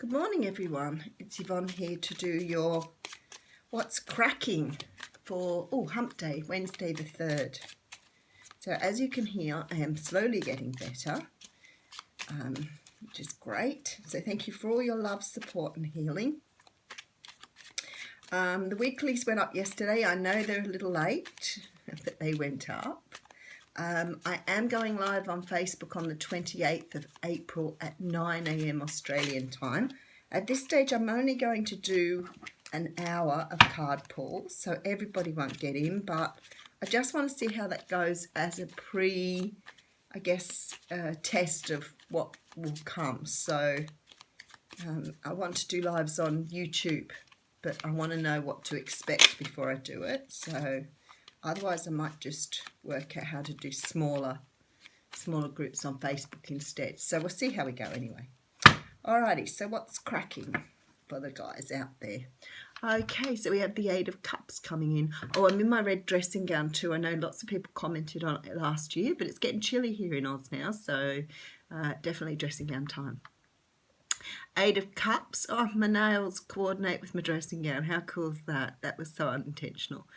Good morning everyone, it's Yvonne here to do your What's Cracking for Hump Day, Wednesday the 3rd. So as you can hear, I am slowly getting better, which is great. So thank you for all your love, support and healing. The weeklies went up yesterday. I know they're a little late, but they went up. I am going live on Facebook on the 28th of April at 9 AM Australian time. At this stage, I'm only going to do an hour of card pulls, so everybody won't get in, but I just want to see how that goes as a test of what will come. So I want to do lives on YouTube, but I want to know what to expect before I do it. So otherwise, I might just work out how to do smaller groups on Facebook instead. So we'll see how we go anyway. Alrighty, so what's cracking for the guys out there? Okay, so we have the 8 of Cups coming in. Oh, I'm in my red dressing gown too. I know lots of people commented on it last year, but it's getting chilly here in Oz now, so definitely dressing gown time. 8 of Cups. Oh, my nails coordinate with my dressing gown. How cool is that? That was so unintentional.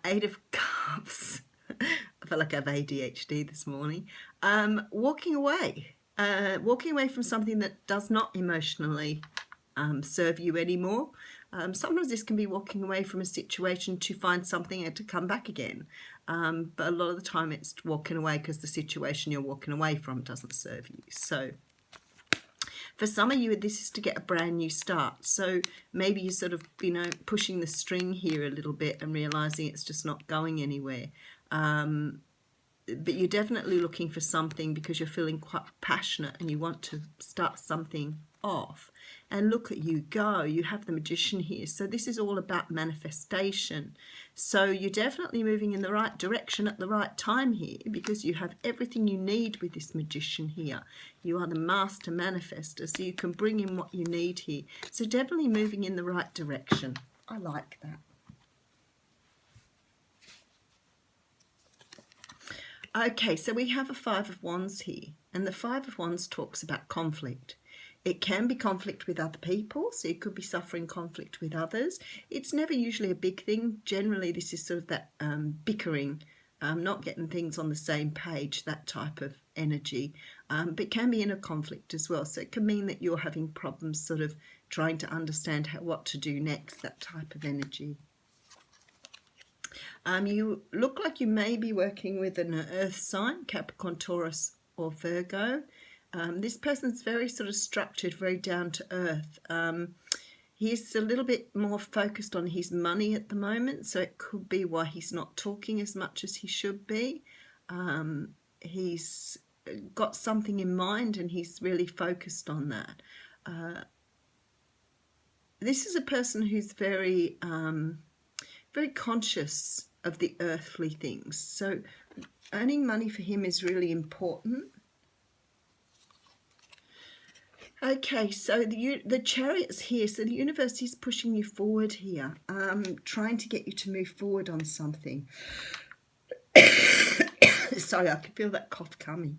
8 of Cups. I felt like I have ADHD this morning. Walking away from something that does not emotionally serve you anymore. Sometimes this can be walking away from a situation to find something and to come back again. But a lot of the time it's walking away because the situation you're walking away from doesn't serve you. So for some of you, this is to get a brand new start. So maybe you're sort of, pushing the string here a little bit and realizing it's just not going anywhere. But you're definitely looking for something because you're feeling quite passionate and you want to start something off. And look at you go. You have the Magician here. So this is all about manifestation. So you're definitely moving in the right direction at the right time here because you have everything you need with this Magician here. You are the master manifester, so you can bring in what you need here. So definitely moving in the right direction. I like that. Okay, so we have a 5 of Wands here, and the 5 of Wands talks about conflict. It can be conflict with other people, so you could be suffering conflict with others. It's never usually a big thing. Generally, this is sort of that bickering, not getting things on the same page, that type of energy. But it can be in a conflict as well, so it can mean that you're having problems sort of trying to understand what to do next, that type of energy. You look like you may be working with an earth sign, Capricorn, Taurus or Virgo. This person's very sort of structured, very down to earth. He's a little bit more focused on his money at the moment, so it could be why he's not talking as much as he should be. He's got something in mind and he's really focused on that. This is a person who's very conscious of the earthly things. So earning money for him is really important. Okay, so the Chariot's here. So the universe is pushing you forward here, trying to get you to move forward on something. Sorry, I can feel that cough coming.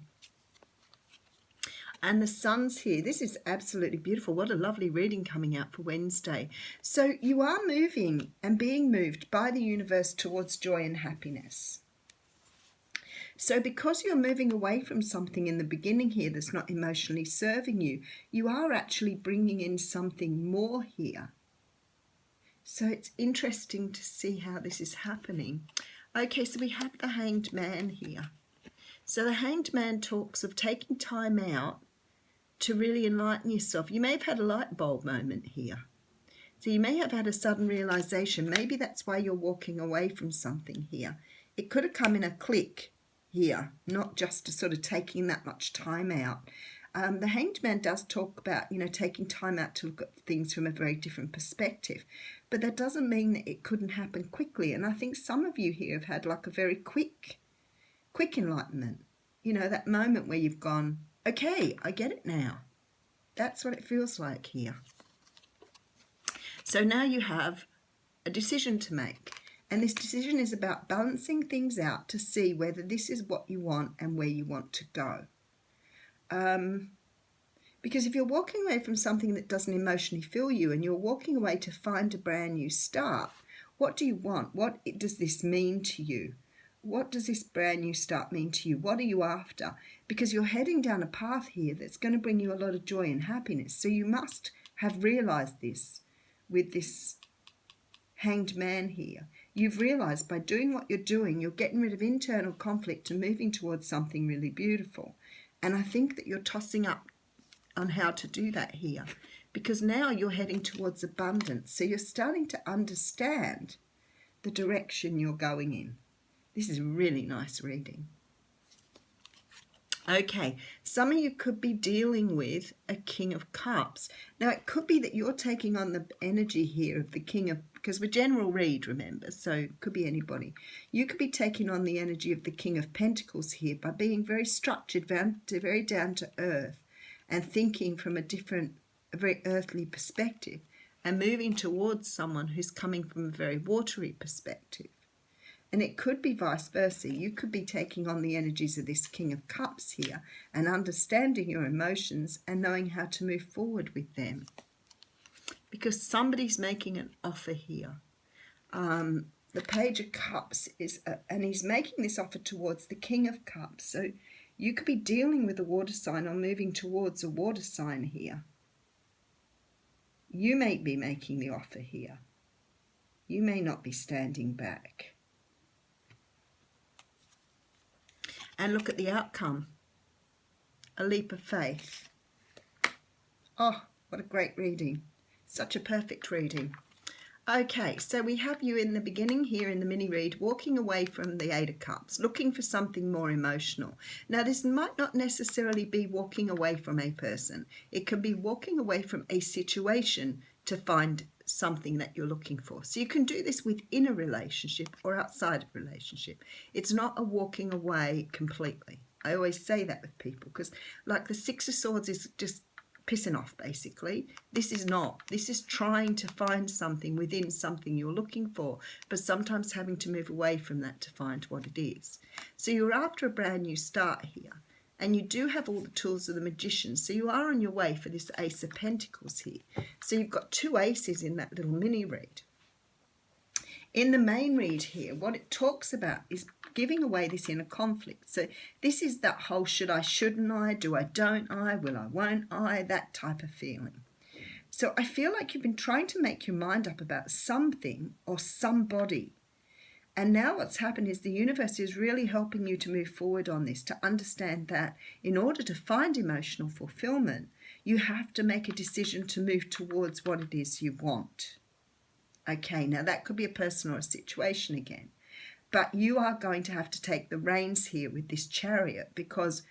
And the Sun's here. This is absolutely beautiful. What a lovely reading coming out for Wednesday. So you are moving and being moved by the universe towards joy and happiness. So because you're moving away from something in the beginning here that's not emotionally serving you, you are actually bringing in something more here. So it's interesting to see how this is happening. Okay, so we have the Hanged Man here. So the Hanged Man talks of taking time out to really enlighten yourself. You may have had a light bulb moment here. So you may have had a sudden realization. Maybe that's why you're walking away from something here. It could have come in a click here, not just sort of taking that much time out. The Hanged Man does talk about, taking time out to look at things from a very different perspective. But that doesn't mean that it couldn't happen quickly. And I think some of you here have had like a very quick enlightenment. That moment where you've gone, okay, I get it now. That's what it feels like here. So now you have a decision to make. And this decision is about balancing things out to see whether this is what you want and where you want to go. Because if you're walking away from something that doesn't emotionally fill you and you're walking away to find a brand new start, what do you want? What does this mean to you? What does this brand new start mean to you? What are you after? Because you're heading down a path here that's going to bring you a lot of joy and happiness. So you must have realized this with this Hanged Man here. You've realized by doing what you're doing, you're getting rid of internal conflict and moving towards something really beautiful. And I think that you're tossing up on how to do that here, because now you're heading towards abundance. So you're starting to understand the direction you're going in. This is really nice reading. Okay, some of you could be dealing with a King of Cups. Now, it could be that you're taking on the energy here of the King of, because we're general read, remember, so it could be anybody. You could be taking on the energy of the King of Pentacles here by being very structured, very down to earth, and thinking from a very earthly perspective, and moving towards someone who's coming from a very watery perspective. And it could be vice versa. You could be taking on the energies of this King of Cups here and understanding your emotions and knowing how to move forward with them. Because somebody's making an offer here. The Page of Cups is, and he's making this offer towards the King of Cups. So you could be dealing with a water sign or moving towards a water sign here. You may be making the offer here. You may not be standing back. And look at the outcome. A leap of faith. Oh, what a great reading. Such a perfect reading. Okay, so we have you in the beginning here in the mini read, walking away from the Eight of Cups, looking for something more emotional. Now, this might not necessarily be walking away from a person. It can be walking away from a situation to find something that you're looking for. So you can do this within a relationship or outside of a relationship. It's not a walking away completely. I always say that with people because like the Six of Swords is just pissing off basically. This is not. This is trying to find something within something you're looking for, but sometimes having to move away from that to find what it is. So you're after a brand new start here. And you do have all the tools of the Magician. So you are on your way for this Ace of Pentacles here. So you've got two aces in that little mini read. In the main read here, what it talks about is giving away this inner conflict. So this is that whole should I, shouldn't I, do I, don't I, will I, won't I, that type of feeling. So I feel like you've been trying to make your mind up about something or somebody. And now what's happened is the universe is really helping you to move forward on this, to understand that in order to find emotional fulfillment, you have to make a decision to move towards what it is you want. Okay, now that could be a person or a situation again. But you are going to have to take the reins here with this Chariot because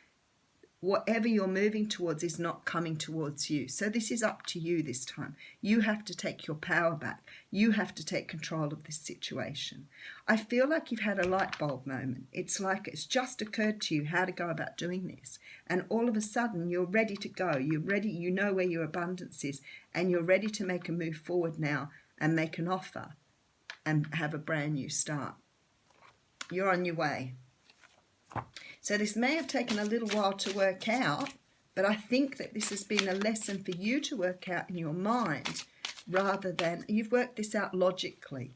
whatever you're moving towards is not coming towards you. So this is up to you this time. You have to take your power back. You have to take control of this situation. I feel like you've had a light bulb moment. It's like it's just occurred to you how to go about doing this. And all of a sudden you're ready to go. You're ready. You know where your abundance is. And you're ready to make a move forward now and make an offer and have a brand new start. You're on your way. So this may have taken a little while to work out, but I think that this has been a lesson for you to work out in your mind rather than you've worked this out logically.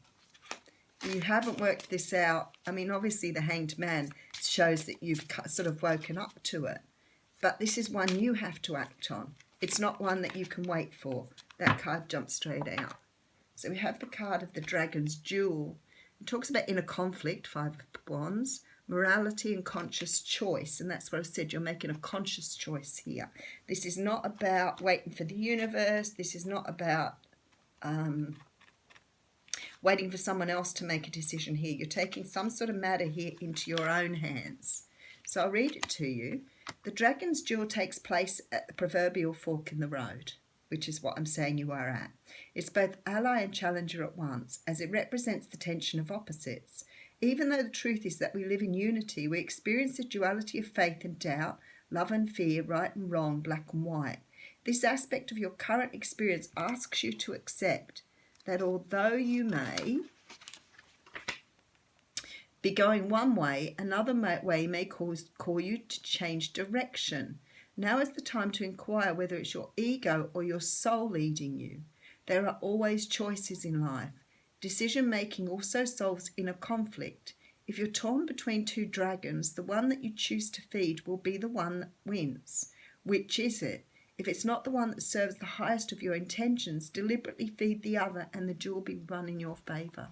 You haven't worked this out. I mean, obviously the Hanged Man shows that you've sort of woken up to it, but this is one you have to act on. It's not one that you can wait for. That card jumps straight out. So we have the card of the Dragon's Jewel. It talks about inner conflict, Five of Wands, morality and conscious choice. And that's what I said, you're making a conscious choice here. This is not about waiting for the universe. This is not about waiting for someone else to make a decision here. You're taking some sort of matter here into your own hands. So I'll read it to you. The Dragon's Jewel takes place at the proverbial fork in the road, which is what I'm saying you are at. It's both ally and challenger at once, as it represents the tension of opposites. Even though the truth is that we live in unity, we experience the duality of faith and doubt, love and fear, right and wrong, black and white. This aspect of your current experience asks you to accept that although you may be going one way, another way may call you to change direction. Now is the time to inquire whether it's your ego or your soul leading you. There are always choices in life. Decision making also solves inner conflict. If you're torn between two dragons, the one that you choose to feed will be the one that wins. Which is it? If it's not the one that serves the highest of your intentions, deliberately feed the other and the duel will be run in your favour.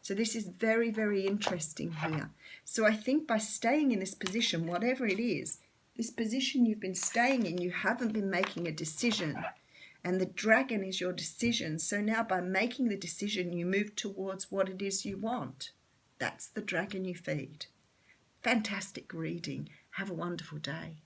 So this is very, very interesting here. So I think by staying in this position, whatever it is, this position you've been staying in, you haven't been making a decision. And the dragon is your decision. So now by making the decision, you move towards what it is you want. That's the dragon you feed. Fantastic reading. Have a wonderful day.